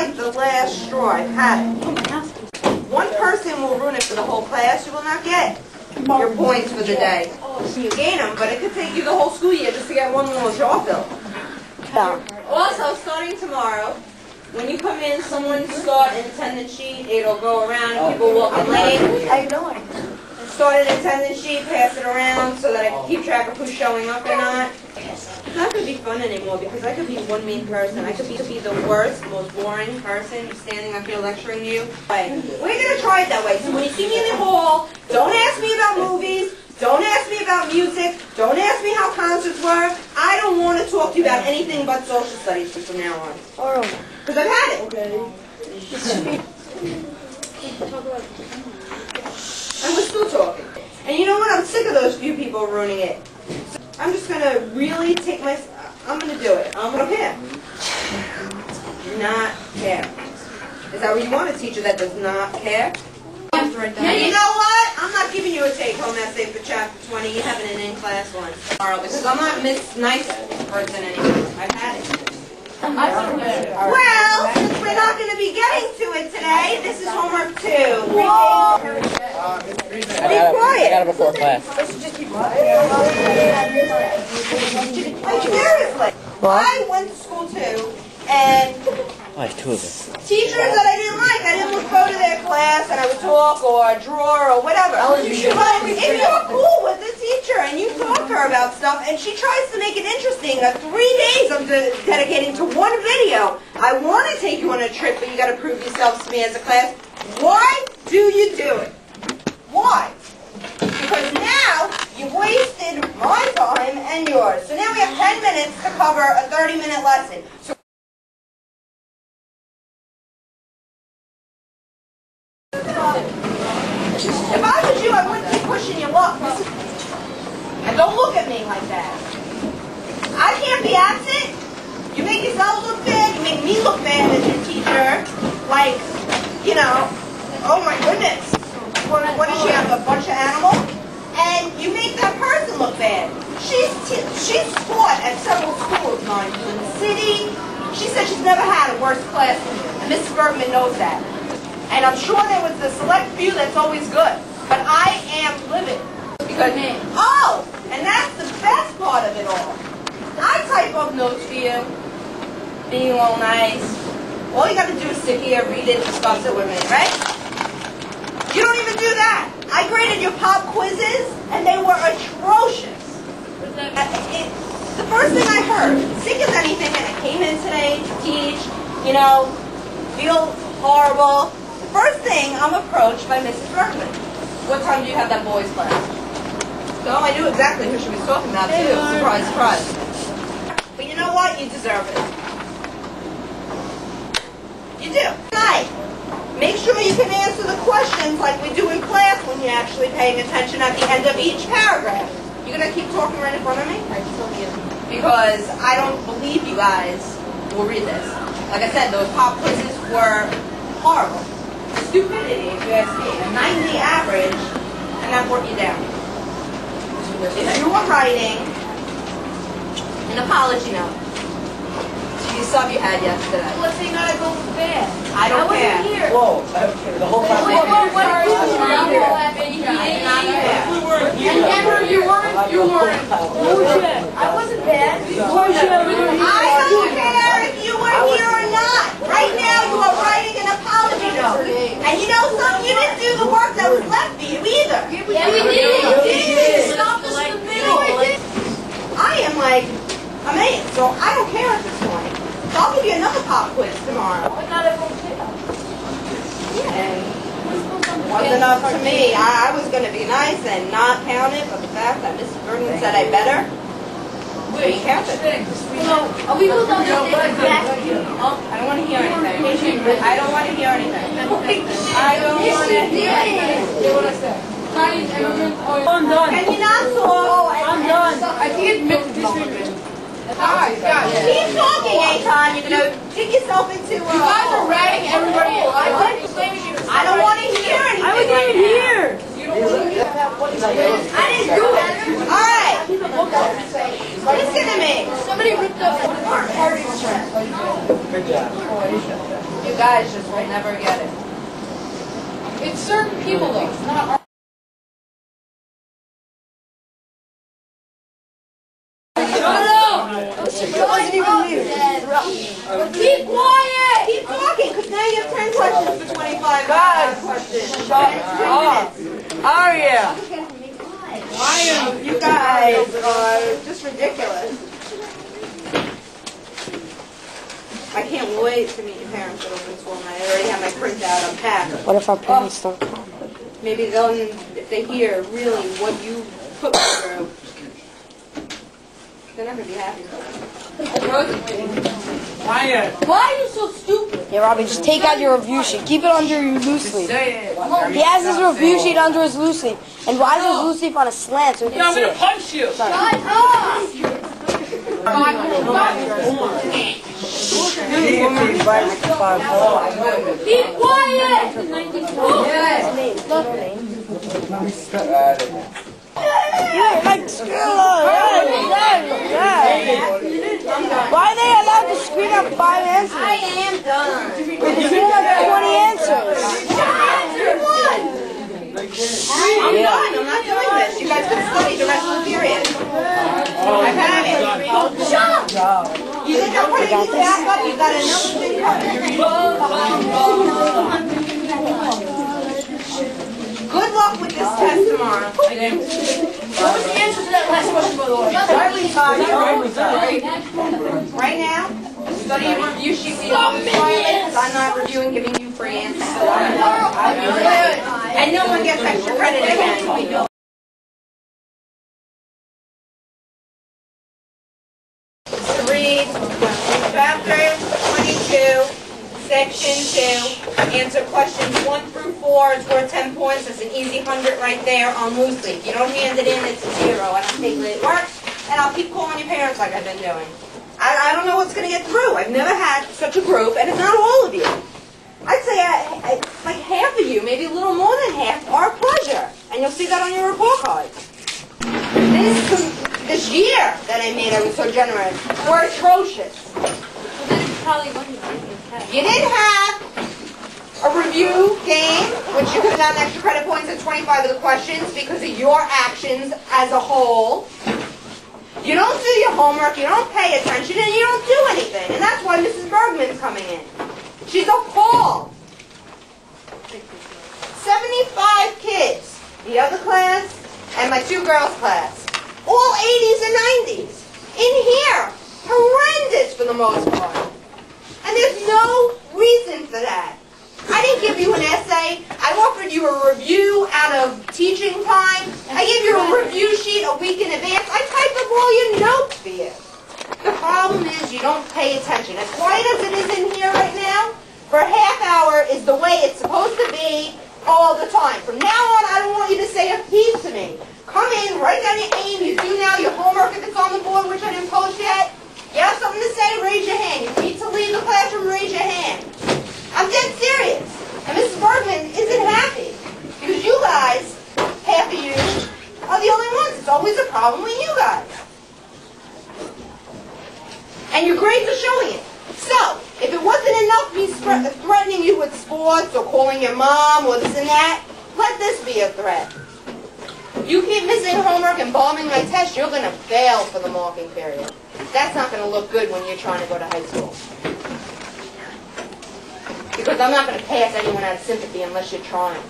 like the last straw. I've had it. One person will ruin it for the whole class. You will not get your points for the day. You gain them, but it could take you the whole school year just to get one little jar filled. Also, starting tomorrow, when you come in, someone start an attendance sheet. It'll go around and people walk in late. I know. Start an attendance sheet, pass it around so that I can keep track of who's showing up or not. It's not going to be fun anymore because I could be one mean person. I could be the worst, most boring person standing up here lecturing you. We're going to try it that way. So when you see me in the hall, don't ask me about movies. Don't ask me about music. Don't ask me how concerts were. I don't want to talk to you about anything but social studies from now on. Because I've had it. Okay. And we're still talking. And you know what? I'm sick of those few people ruining it. So I'm just going to really take my... I'm going to do it. I'm going to care. Not care. Is that what you want, a teacher that does not care? And you know what? I'm not giving you a take-home essay for chapter 20. You have it in class once tomorrow because I'm not Miss Nice person anymore. I've had it. Well, since we're not going to be getting to it today, this is homework 2. Be quiet. I got it before class. Seriously. I went to school too, and Two of them. teachers that I didn't go to their class and I would talk or draw or whatever. But if you're cool with the teacher and you talk to her about stuff and she tries to make it interesting, 3 days I'm dedicating to one video. I want to take you on a trip, but you got to prove yourselves to me as a class. Why do you do it? Why? Because now you've wasted my time and yours. So now we have 10 minutes to cover a 30-minute lesson. So if I was you, I wouldn't keep pushing your luck. And don't look at me like that. I can't be absent. You make yourself look bad. You make me look bad as your teacher. Like, you know, oh my goodness. What does she have, a bunch of animals? And you make that person look bad. She's taught at several schools, mind you, in the city. She said she's never had a worse class than you. And Mrs. Bergman knows that. And I'm sure there was a select few that's always good. But I am livid. Because, oh, and that's the best part of it all. I type up notes for you, being all nice. All you got to do is sit here, read it, discuss it with me, right? You don't even do that. I graded your pop quizzes, and they were atrocious. The first thing I heard, sick as anything, and I came in today to teach, you know, feel horrible. The first thing, I'm approached by Mrs. Bergman. What time do you have that boys' class? So I knew exactly who she was talking about, too. Surprise, surprise. But you know what? You deserve it. You do. Tonight, make sure you can answer the questions like we do in class when you're actually paying attention at the end of each paragraph. You're going to keep talking right in front of me? Because I don't believe you guys will read this. Like I said, those pop quizzes were horrible. Stupidity, if you ask me. A 90 average, and that brought you down. If you were writing an apology note to your sub you had yesterday. Let's say not go to bed. I don't care. Wasn't here. Whoa, the whole class was You weren't. I wasn't bad. I don't care if you were here or not. Right now you are writing an apology note. And you know something? You didn't do the work that was left for you either. Yeah, we did. Stop us in the middle. I am like amazed, so I don't care at this point. So I'll give you another pop quiz tomorrow. But not everyone did. And wasn't enough to me. I was going to be nice and not count it, but the fact that Mrs. Bergman said I better, we count it. Are we both on the same class? I don't want to hear anything. I don't want to hear anything. I don't want to hear anything. I'm done. Can you not talk? I'm done. I can't admit to this. Keep talking, Aton. You're going to dig yourself into You guys are ratting everybody else. I don't want to hear anything. I wasn't even here. I didn't do it. All right. Listen to me. Somebody ripped up our party track. Good job. You guys just will never get it. It's certain people though. It's not our. Shut up! It wasn't even you. Keep quiet! Keep talking, because now you have 10 questions for 25 questions. Shut up. Aria. You guys are just ridiculous. I can't wait to meet your parents at open school night. I already have my printout unpacked. What if our parents don't come? Maybe they'll, if they hear really what you put me through, they're not going to be happy. Why are you so stupid? Yeah, Robbie, just take out your review sheet. Keep it under your loose sleeve. Say it. He has his review sheet under his loose sleeve. And why is his loose sleeve on a slant so we Yeah, can I'm see gonna it? punch you. Shut up! Keep quiet! Yeah, like Skrilla. Why are they allowed to screen out 5 answers? I am done. They screen out 20 answers. I'm done. I'm not doing this. You guys can study the rest of the period. I've had it. Shut up! You think I'm putting these back up? You got another thing coming. Good luck with this test tomorrow. What was the answer to that last question, by the way? Right now, study your review sheet because I'm not reviewing, giving you free answers. And no one gets extra credit again. To read chapter 22, section 2, answer questions 1 through 4. It's worth 10 points. It's an easy 100 right there on loose leaf. You don't hand it in, it's a 0. I don't take it work, and I'll keep calling your parents like I've been doing. I don't know what's going to get through. I've never had such a group, and it's not all of you. I'd say like half of you, maybe a little more than half, are a pleasure. And you'll see that on your report card. This year that I made, I was so generous, were atrocious. You didn't have a review game, which you could have gotten extra credit points at 25 of the questions because of your actions as a whole. You don't do your homework, you don't pay attention, and you don't do anything. And that's why Mrs. Bergman's coming in. She's appalled. 75 kids, the other class, and my 2 girls' class. All 80s and 90s. In here. Horrendous for the most part. And there's no reason for that. I didn't give you an essay. I offered you a review out of teaching time. I gave you a review sheet a week in advance. I typed up all your notes for you. The problem is you don't pay attention. As quiet as it is in here right now, for a half hour is the way it's supposed to be all the time. From now on, I don't want you to say a peep to me. Come in, write down your aim, you do now your homework if it's on the board, which I didn't post yet. You have something to say, raise your hand. You need to leave the classroom, raise your hand. I'm dead serious. And Mrs. Bergman isn't happy. Because you guys, half of you, are the only ones. It's always a problem with you guys. And your grades are showing it. So, if it wasn't enough me threatening you with sports or calling your mom or this and that, let this be a threat. You keep missing homework and bombing my test, you're going to fail for the marking period. That's not going to look good when you're trying to go to high school. Because I'm not going to pass anyone out of sympathy unless you're trying.